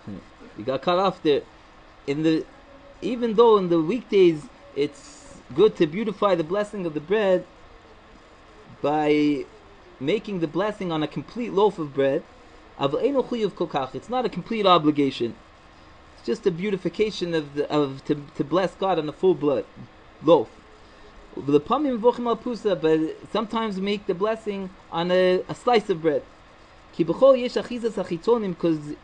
You got cut off there. Even though in the weekdays it's good to beautify the blessing of the bread by making the blessing on a complete loaf of bread, it's not a complete obligation. It's just a beautification to bless God on a full loaf. But sometimes we make the blessing on a slice of bread. Because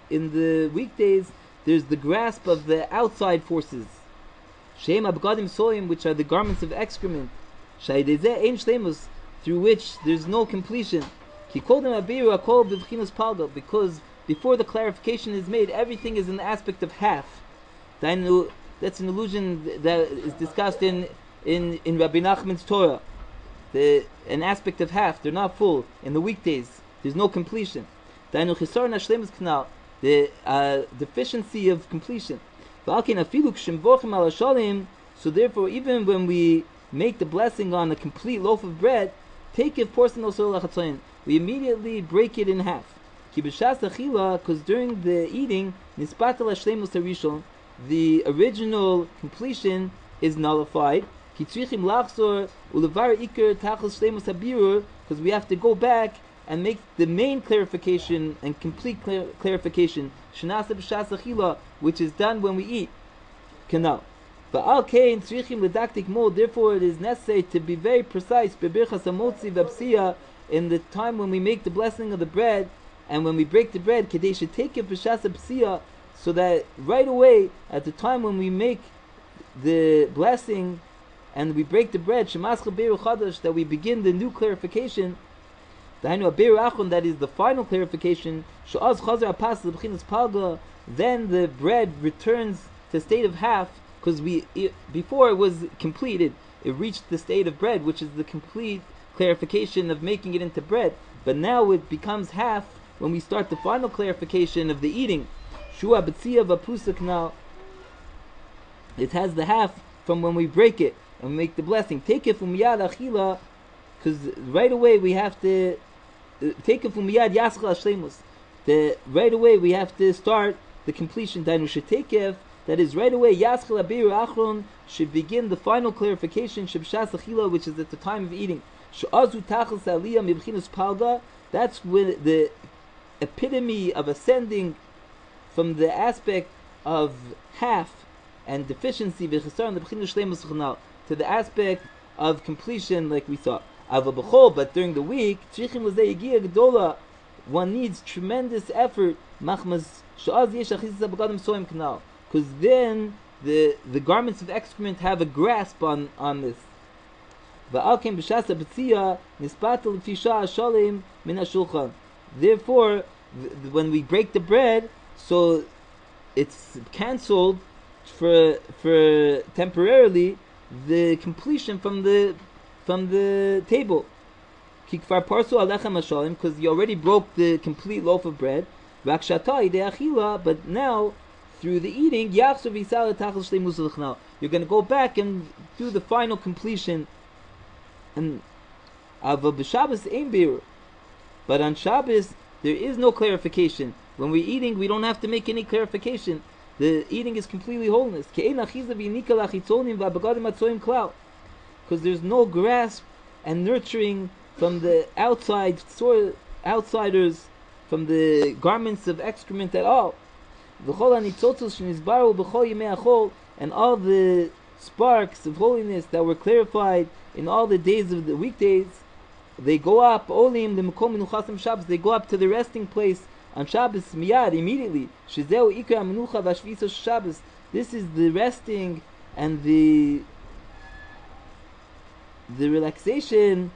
in the weekdays there's the grasp of the outside forces, which are the garments of excrement, through which there's no completion. Because before the clarification is made, everything is in the aspect of half. That's an illusion that is discussed in Rabbi Nachman's Torah. An aspect of half, they're not full. In the weekdays, there's no completion. The deficiency of completion. So therefore, even when we make the blessing on a complete loaf of bread, we immediately break it in half. Because during the eating, the original completion is nullified. Because we have to go back and make the main clarification and complete clarification, which is done when we eat. Therefore it is necessary to be very precise in the time when we make the blessing of the bread and when we break the bread, so that right away at the time when we make the blessing and we break the bread, that we begin the new clarification, that is the final clarification, then the bread returns to state of half, because before it was completed, it reached the state of bread, which is the complete clarification of making it into bread. But now it becomes half when we start the final clarification of the eating. Shua b'tzia v'pusuk, now it has the half from when we break it and make the blessing. Take it from miyad achila, because right away we have to take it from miyad yaschal shleimus. Right away we have to start the completion. Dainu shetekef, that is right away yaschal abiru achron, should begin the final clarification shebshas achila, which is at the time of eating. She'azu tachas aliyah mibchinas palga, that's when the epitome of ascending from the aspect of half and deficiency to the aspect of completion, like we saw. But during the week, one needs tremendous effort, because then the garments of excrement have a grasp on this. Therefore, when we break the bread, so it's cancelled for temporarily the completion from the table. Because you already broke the complete loaf of bread. But now through the eating, you're going to go back and do the final completion. And but on Shabbos there is no clarification. When we're eating, we don't have to make any clarification. The eating is completely wholeness. Because there's no grasp and nurturing from the outsiders, from the garments of excrement at all. And all the sparks of holiness that were clarified in all the days of the weekdays, they go up, they go up to the resting place on Shabbos miyad, immediately. This is the resting and the relaxation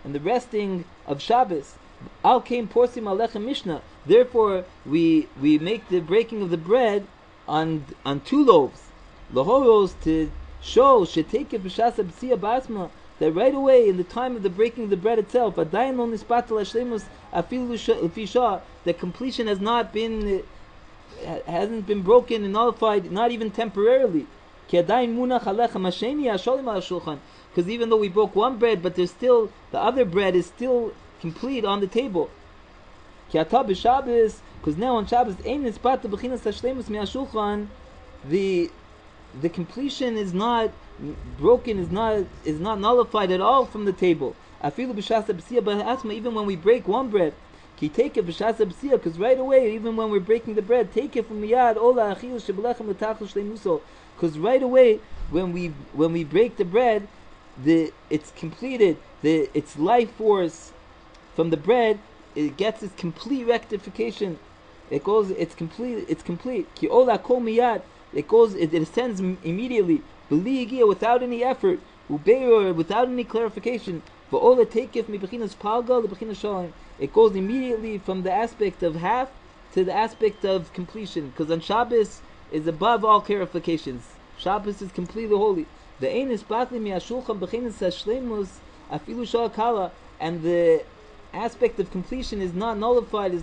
and the resting of Shabbos. Al came porsim alechem mishnah. Therefore, we make the breaking of the bread on 2 loaves. Lahoros, to show shetekef b'shasa b'tzia basma, that right away in the time of the breaking of the bread itself, adayin lo nispatel hashlemus afilu lefisha, the completion hasn't been broken and nullified, not even temporarily. Ki adayin munach alechem hasheni hasholim al shulchan, because even though we broke one bread, but there's still the other bread is still complete on the table. Ki ata b'Shabbos, because now on Shabbos, ein nispat b'chinas hashleimus mi'ashulchan, the completion is not broken, is not nullified at all from the table. Afilu b'shas b'siyah b'asma, even when we break one bread. Ki take it b'shas b'siyah, because right away, even when we're breaking the bread, take it from miyad ola achilu shebelechem l'tachlu shleimuso, because right away when we break the bread, it's completed. Its life force from the bread, it gets its complete rectification. It goes, it's complete. Ki ola kol miyad, it ascends immediately. B'li without any effort, ubeir without any clarification. V'ola takef mi b'chinas palga l'b'chinas shalom. It goes immediately from the aspect of half to the aspect of completion. Because on Shabbos is above all clarifications. Shabbos is completely holy. The ein is batli mi ashulchan b'chinas hashleimus afilu shal kala, and the aspect of completion is not nullified,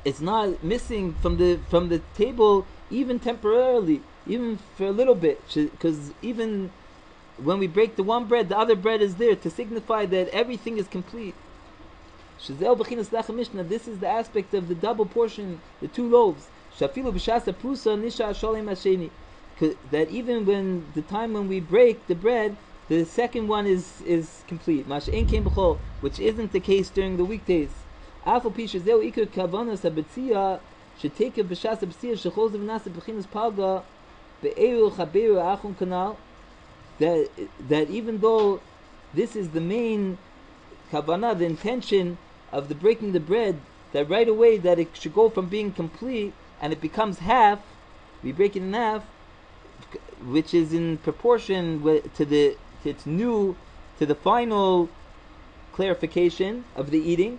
it's not missing from the table, even temporarily, even for a little bit, because even when we break the one bread, the other bread is there to signify that everything is complete. This is the aspect of the double portion, the two loaves. That even when the time when we break the bread, the second one is complete, which isn't the case during the weekdays. That even though this is the main kavanah, the intention of the breaking the bread, that right away that it should go from being complete and it becomes half, we break it in half, which is in proportion to the final clarification of the eating,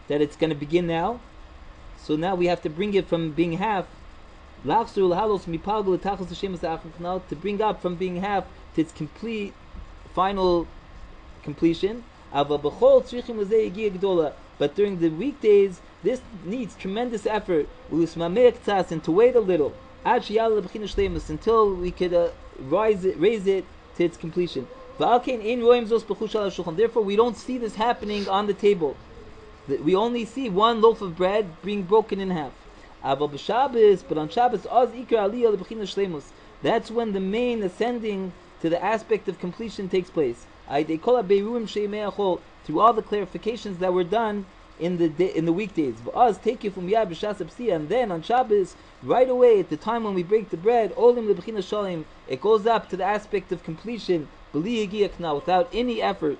that it's going to begin now. So now we have to bring it from being half, to bring up from being half to its complete final completion. But during the weekdays, this needs tremendous effort, and to wait a little until we could raise it to its completion. Therefore, we don't see this happening on the table. We only see one loaf of bread being broken in half. But on Shabbos, that's when the main ascending to the aspect of completion takes place. Through all the clarifications that were done in the weekdays. And then on Shabbos, right away at the time when we break the bread, it goes up to the aspect of completion without any effort.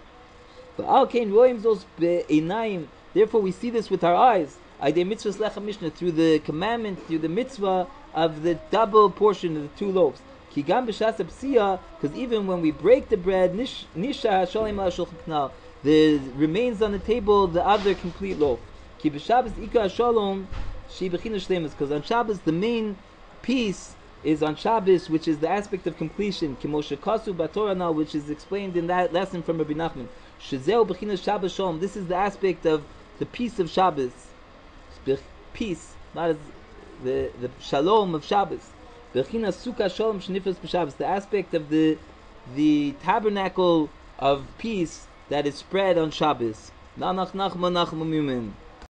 Therefore we see this with our eyes, through the commandment, through the mitzvah of the double portion of the two loaves. Because even when we break the bread, there remains on the table the other complete loaf. Because on Shabbos the main piece is on Shabbos, which is the aspect of completion, which is explained in that lesson from Rabbi Nachman. This is the aspect of the peace of Shabbos. Peace, not as the shalom of Shabbos. The aspect of the tabernacle of peace that is spread on Shabbos. Nanach nachma nachma mimin.